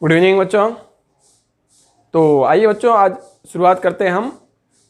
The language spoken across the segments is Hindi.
गुड इवनिंग बच्चों। तो आइए बच्चों, आज शुरुआत करते हैं हम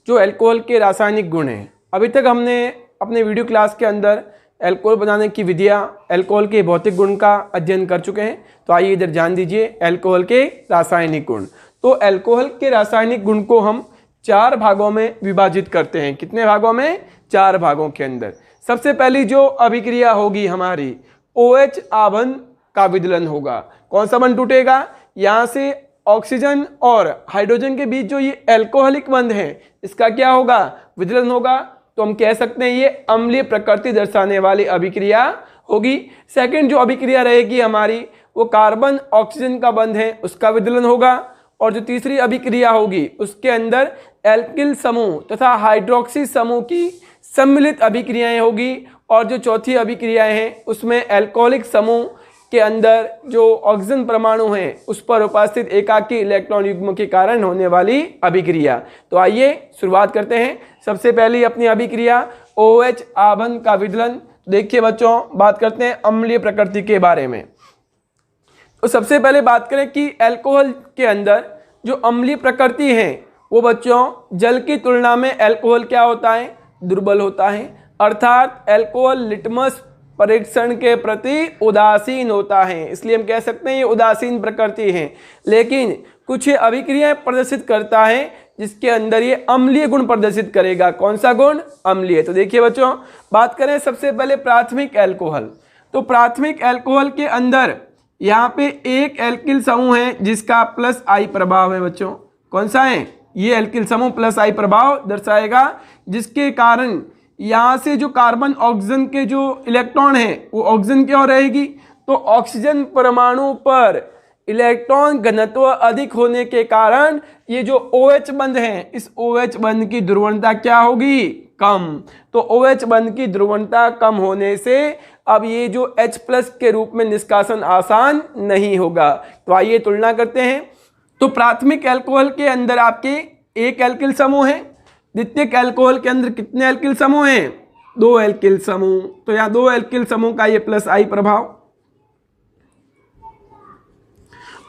जो अल्कोहल के रासायनिक गुण हैं। अभी तक हमने अपने वीडियो क्लास के अंदर अल्कोहल बनाने की विधियाँ, अल्कोहल के भौतिक गुण का अध्ययन कर चुके हैं। तो आइए इधर ध्यान दीजिए, अल्कोहल के रासायनिक गुण। तो अल्कोहल के रासायनिक गुण को हम 4 भागों में विभाजित करते हैं। कितने भागों में? 4 भागों के अंदर। सबसे पहली जो अभिक्रिया होगी हमारी, OH आबंध का विदलन होगा। कौन सा बंध टूटेगा? यहाँ से ऑक्सीजन और हाइड्रोजन के बीच जो ये अल्कोहलिक बंध है, इसका क्या होगा? विदलन होगा। तो हम कह सकते हैं ये अम्लीय प्रकृति दर्शाने वाली अभिक्रिया होगी। सेकंड जो अभिक्रिया रहेगी हमारी, वो कार्बन ऑक्सीजन का बंध है, उसका विदलन होगा। और जो तीसरी अभिक्रिया होगी, उसके अंदर एल्किल समूह तथा हाइड्रोक्सी समूह की सम्मिलित अभिक्रियाएं होगी। और जो चौथी अभिक्रियाएं हैं, उसमें अल्कोहलिक समूह के अंदर जो ऑक्सीजन परमाणु हैं, उस पर उपस्थित एकाकी इलेक्ट्रॉन युग्म के कारण होने वाली अभिक्रिया। तो आइए शुरुआत करते हैं। सबसे पहली अपनी अभिक्रिया OH आबंध का विदलन। देखिए बच्चों, बात करते हैं अम्लीय प्रकृति के बारे में। तो सबसे पहले बात करें कि अल्कोहल के अंदर जो अम्लीय प्रकृति है, वो बच्चों जल की तुलना में अल्कोहल क्या होता है? दुर्बल होता है। अर्थात अल्कोहल लिटमस परीक्षण के प्रति उदासीन होता है, इसलिए हम कह सकते हैं ये उदासीन प्रकृति है। लेकिन कुछ अभिक्रियाएं प्रदर्शित करता है जिसके अंदर ये अम्लीय गुण प्रदर्शित करेगा। कौन सा गुण? अम्लीय। तो देखिए बच्चों, बात करें सबसे पहले प्राथमिक अल्कोहल। तो प्राथमिक अल्कोहल के अंदर यहाँ पे एक एल्किल समूह है जिसका +I प्रभाव है। बच्चों कौन सा है? ये एल्किल समूह +I प्रभाव दर्शाएगा, जिसके कारण यहाँ से जो कार्बन ऑक्सीजन के जो इलेक्ट्रॉन है, वो ऑक्सीजन की ओर रहेगी। तो ऑक्सीजन परमाणु पर इलेक्ट्रॉन घनत्व अधिक होने के कारण ये जो OH बंध है, इस OH बंध की ध्रुवणता क्या होगी? कम। तो OH बंध की ध्रुवणता कम होने से अब ये जो H+ के रूप में निष्कासन आसान नहीं होगा। तो आइए तुलना करते हैं। तो प्राथमिक अल्कोहल के अंदर आपके एक एल्किल समूह है। द्वितीयक अल्कोहल के अंदर कितने एल्किल समूह हैं? 2 एल्किल समूह। तो यहाँ 2 एल्किल समूह का ये +I प्रभाव।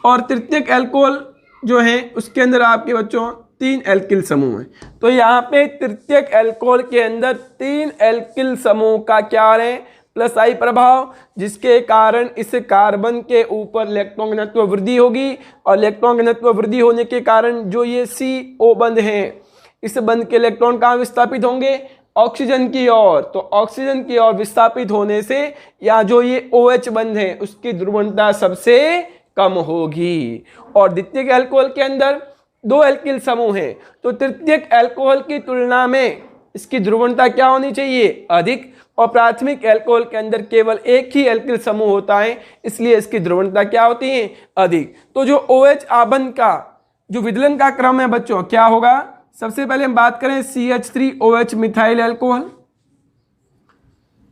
और तृतीयक अल्कोहल जो है, उसके अंदर आपके बच्चों 3 एल्किल समूह हैं। तो यहाँ पे तृतीयक अल्कोहल के अंदर 3 एल्किल समूह का क्या है? +I प्रभाव, जिसके कारण इस कार्बन के ऊपर इलेक्ट्रॉन घनत्व वृद्धि होगी। और इलेक्ट्रॉन घनत्व वृद्धि होने के कारण जो ये CO बंध है, इस बंध के इलेक्ट्रॉन कहाँ विस्थापित होंगे? ऑक्सीजन की ओर। तो ऑक्सीजन की ओर विस्थापित होने से या जो ये OH बंध है, उसकी ध्रुवणता सबसे कम होगी। और द्वितीयक अल्कोहल के अंदर 2 एल्किल समूह है, तो तृतीयक अल्कोहल की तुलना में इसकी ध्रुवणता क्या होनी चाहिए? अधिक। और प्राथमिक अल्कोहल के अंदर केवल एक ही एल्किल समूह होता है, इसलिए इसकी ध्रुवणता क्या होती है? अधिक। तो जो OH आबंध का जो विदलन का क्रम है बच्चों, क्या होगा? सबसे पहले हम बात करें CH3OH methyl alcohol,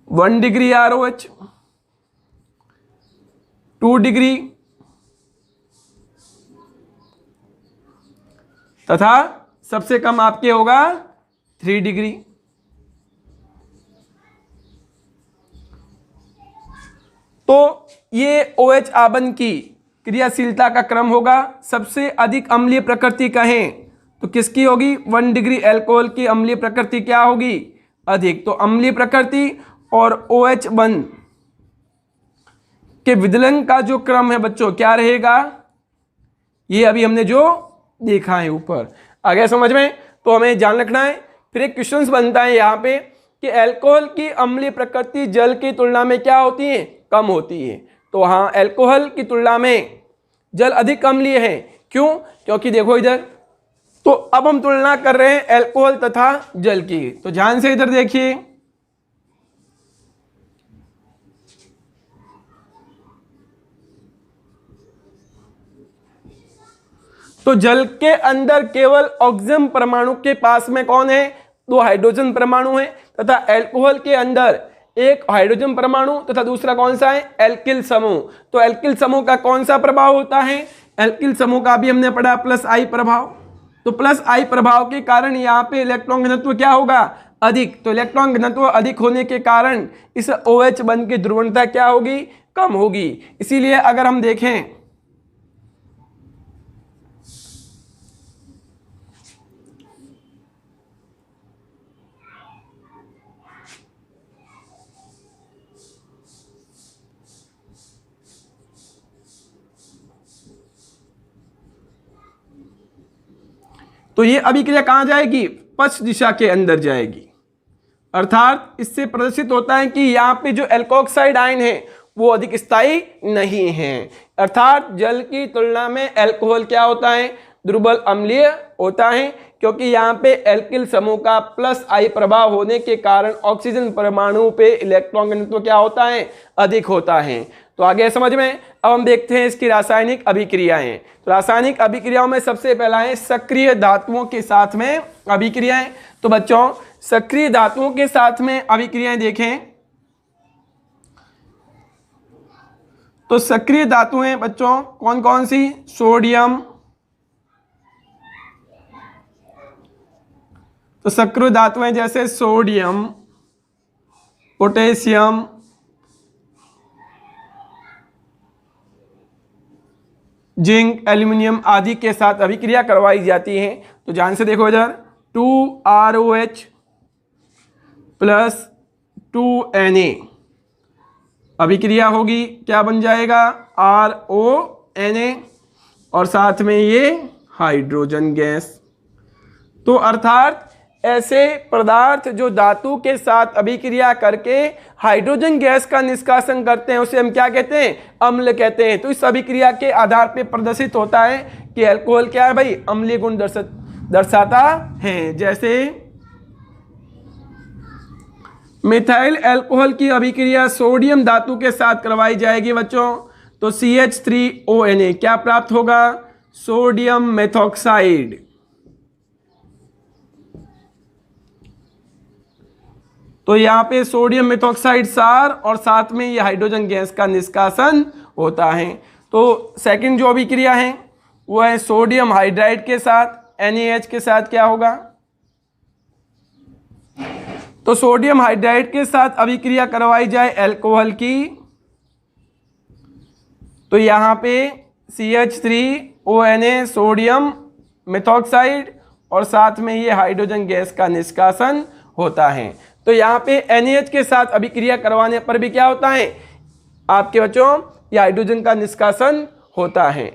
1 degree ROH, 2 degree तथा सबसे कम आपके होगा 3 डिग्री। तो ये OH आबंध की क्रियाशीलता का क्रम होगा। सबसे अधिक अम्लीय प्रकृति कहें तो किसकी होगी? 1 डिग्री अल्कोहल की अम्लीय प्रकृति क्या होगी? अधिक। तो अम्लीय प्रकृति और OH बंध के विदलन का जो क्रम है बच्चों, क्या रहेगा? ये अभी हमने जो देखा है ऊपर। आगे समझ में? तो हमें ध्यान रखना है। फिर एक क्वेश्चन बनता है यहाँ पे कि अल्कोहल की अम्लीय प्रकृति जल की तुलना में क्या होती है? कम होती है। तो हाँ, अल्कोहल की तुलना में जल अधिक अम्लीय है। क्यों? क्योंकि देखो इधर, तो अब हम तुलना कर रहे हैं अल्कोहल तथा जल की। तो ध्यान से इधर देखिए, तो जल के अंदर केवल ऑक्सीजन परमाणु के पास में कौन है? 2 हाइड्रोजन परमाणु है। तथा अल्कोहल के अंदर एक हाइड्रोजन परमाणु तथा दूसरा कौन सा है? एल्किल समूह। तो एल्किल समूह का कौन सा प्रभाव होता है? एल्किल समूह का भी हमने पढ़ा +I प्रभाव। तो +I प्रभाव के कारण यहाँ पे इलेक्ट्रॉन घनत्व क्या होगा? अधिक। तो इलेक्ट्रॉन घनत्व अधिक होने के कारण इस OH बंध की ध्रुवणता क्या होगी? कम होगी। इसीलिए अगर हम देखें तो ये अभिक्रिया कहाँ जाएगी, पश्च दिशा के अंदर जाएगी। अर्थात इससे प्रदर्शित होता है कि यहाँ पे जो एल्कोक्साइड आयन है वो अधिक स्थायी नहीं है। अर्थात जल की तुलना में अल्कोहल क्या होता है, दुर्बल अम्लीय होता है, क्योंकि यहाँ पे एल्किल समूह का प्लस आई प्रभाव होने के कारण ऑक्सीजन परमाणु पे इलेक्ट्रॉन घनत्व क्या होता है, अधिक होता है। तो आगे समझ में। अब हम देखते हैं इसकी रासायनिक अभिक्रियाएं। तो रासायनिक अभिक्रियाओं में सबसे पहला है सक्रिय धातुओं के साथ में अभिक्रियाएं। तो बच्चों सक्रिय धातुओं के साथ में अभिक्रियाएं देखें तो सक्रिय धातुएं बच्चों कौन कौन सी, सोडियम, तो सक्रिय धातुएं जैसे सोडियम, पोटेशियम, जिंक, एल्यूमिनियम आदि के साथ अभिक्रिया करवाई जाती है। तो ध्यान से देखो इधर 2ROH प्लस 2Na अभिक्रिया होगी, क्या बन जाएगा, RONA, और साथ में ये हाइड्रोजन गैस। तो अर्थात ऐसे पदार्थ जो धातु के साथ अभिक्रिया करके हाइड्रोजन गैस का निष्कासन करते हैं उसे हम क्या कहते हैं, अम्ल कहते हैं। तो इस अभिक्रिया के आधार पर प्रदर्शित होता है कि अल्कोहल क्या है भाई, अम्लीय गुण दर्शाता है। जैसे मिथाइल अल्कोहल की अभिक्रिया सोडियम धातु के साथ करवाई जाएगी बच्चों, तो CH3ONA क्या प्राप्त होगा, सोडियम मेथॉक्साइड। तो यहाँ पे सोडियम मेथॉक्साइड सार और साथ में ये हाइड्रोजन गैस का निष्कासन होता है। तो सेकंड जो अभिक्रिया है वो है सोडियम हाइड्राइड के साथ NaH के साथ क्या होगा, तो सोडियम हाइड्राइड के साथ अभिक्रिया करवाई जाए अल्कोहल की, तो यहाँ पे CH3ONA सोडियम मेथॉक्साइड और साथ में ये हाइड्रोजन गैस का निष्कासन होता है। तो यहाँ पे NaH के साथ अभिक्रिया करवाने पर भी क्या होता है आपके बच्चों, ये हाइड्रोजन का निष्कासन होता है।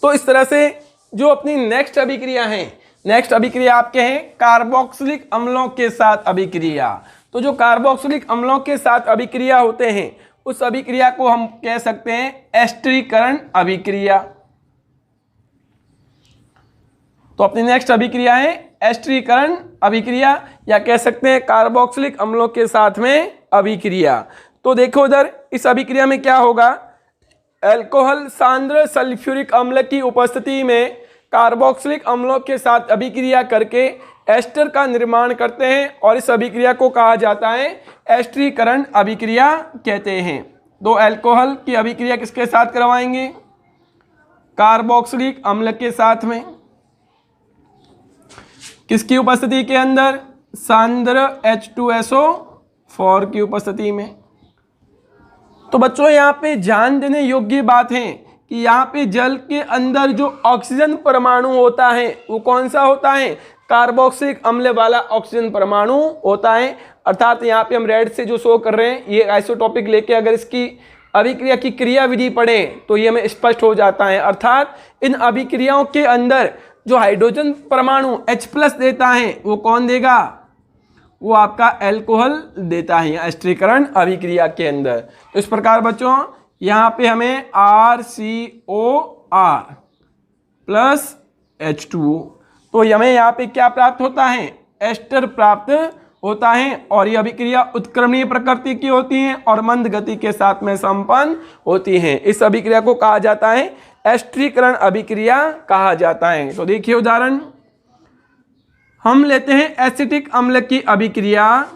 तो इस तरह से जो अपनी नेक्स्ट अभिक्रिया है, नेक्स्ट अभिक्रिया आपके हैं कार्बोक्सिलिक अम्लों के साथ अभिक्रिया। तो जो कार्बोक्सिलिक अम्लों के साथ अभिक्रिया होते हैं उस अभिक्रिया को हम कह सकते हैं एस्टरीकरण अभिक्रिया। तो अपनी नेक्स्ट अभिक्रिया है एस्टरीकरण अभिक्रिया, या कह सकते हैं कार्बोक्सिलिक अम्लों के साथ में अभिक्रिया। तो देखो इधर इस अभिक्रिया में क्या होगा, अल्कोहल सांद्र सल्फ्यूरिक अम्ल की उपस्थिति में कार्बोक्सिलिक अम्लों के साथ अभिक्रिया करके एस्टर का निर्माण करते हैं और इस अभिक्रिया को कहा जाता है एस्टरीकरण अभिक्रिया कहते हैं। तो अल्कोहल की अभिक्रिया किसके साथ करवाएंगे, कार्बोक्सिलिक अम्ल के साथ में, किसकी उपस्थिति के अंदर, सांद्र H2SO4 की उपस्थिति में। तो बच्चों यहाँ पे ध्यान देने योग्य बात है कि यहाँ पे जल के अंदर जो ऑक्सीजन परमाणु होता है वो कौन सा होता है, कार्बोक्सिलिक अम्ल वाला ऑक्सीजन परमाणु होता है। अर्थात यहाँ पे हम रेड से जो शो कर रहे हैं ये आइसोटॉपिक लेके अगर इसकी अभिक्रिया की क्रिया विधि पढ़ें तो ये हमें स्पष्ट हो जाता है। अर्थात इन अभिक्रियाओं के अंदर जो हाइड्रोजन परमाणु H+ देता है वो कौन देगा, वो आपका अल्कोहल देता है एस्टरीकरण अभिक्रिया के अंदर। तो इस प्रकार बच्चों यहाँ पे हमें RCOR प्लस H2O, तो हमें यहाँ पे क्या प्राप्त होता है, एस्टर प्राप्त होता है। और ये अभिक्रिया उत्क्रमणीय प्रकृति की होती है और मंद गति के साथ में संपन्न होती है। इस अभिक्रिया को कहा जाता है एस्टरीकरण अभिक्रिया कहा जाता है। तो देखिए उदाहरण हम लेते हैं एसिटिक अम्ल की अभिक्रिया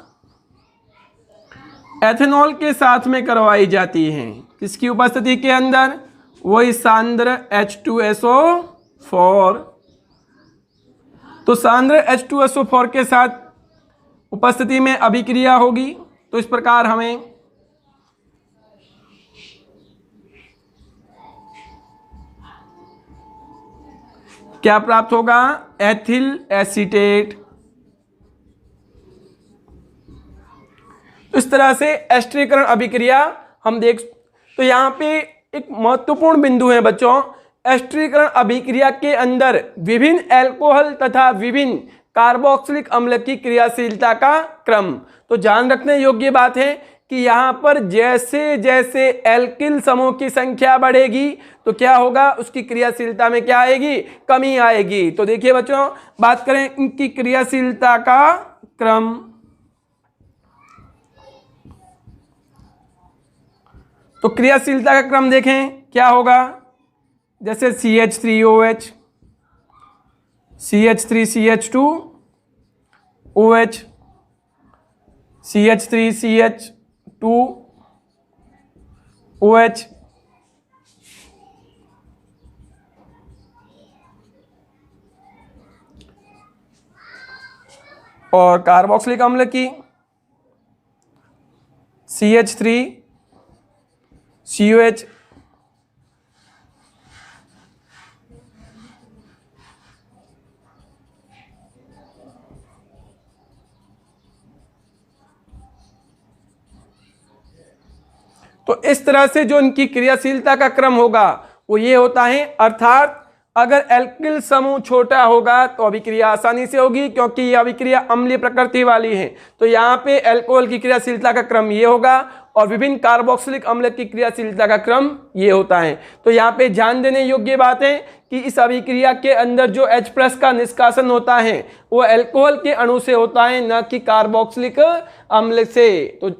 एथेनॉल के साथ में करवाई जाती है, किसकी उपस्थिति के अंदर, वही सांद्र H2SO4। तो सांद्र H2SO4 के साथ उपस्थिति में अभिक्रिया होगी। तो इस प्रकार हमें क्या प्राप्त होगा, एथिल एसीटेट। इस तरह से एस्टरीकरण अभिक्रिया हम देख। तो यहाँ पे एक महत्वपूर्ण बिंदु है बच्चों, एस्टरीकरण अभिक्रिया के अंदर विभिन्न अल्कोहल तथा विभिन्न कार्बोक्सिलिक अम्ल की क्रियाशीलता का क्रम। तो ध्यान रखने योग्य बात है कि यहाँ पर जैसे जैसे एल्किल समूह की संख्या बढ़ेगी तो क्या होगा, उसकी क्रियाशीलता में क्या आएगी, कमी आएगी। तो देखिए बच्चों, बात करें इनकी क्रियाशीलता का क्रम, तो क्रियाशीलता का क्रम देखें क्या होगा, जैसे CH3OH, CH3CH2 OH, CH3CH2 OH, और कार्बोक्सिलिक अम्ल की CH3COH, तो इस तरह से जो इनकी क्रियाशीलता का क्रम होगा वो ये होता है। अर्थात अगर एल्किल समूह छोटा होगा तो अभिक्रिया आसानी से होगी, क्योंकि यह अभिक्रिया अम्लीय प्रकृति वाली है। तो यहाँ पे अल्कोहल की क्रियाशीलता का क्रम ये होगा और विभिन्न कार्बोक्सिलिक अम्ल की क्रियाशीलता का क्रम ये होता है। तो यहाँ पे ध्यान देने योग्य बात है कि इस अभिक्रिया के अंदर जो H+ का निष्कासन होता है वो अल्कोहल के अणु से होता है, न कि कार्बोक्सिलिक अम्ल से। तो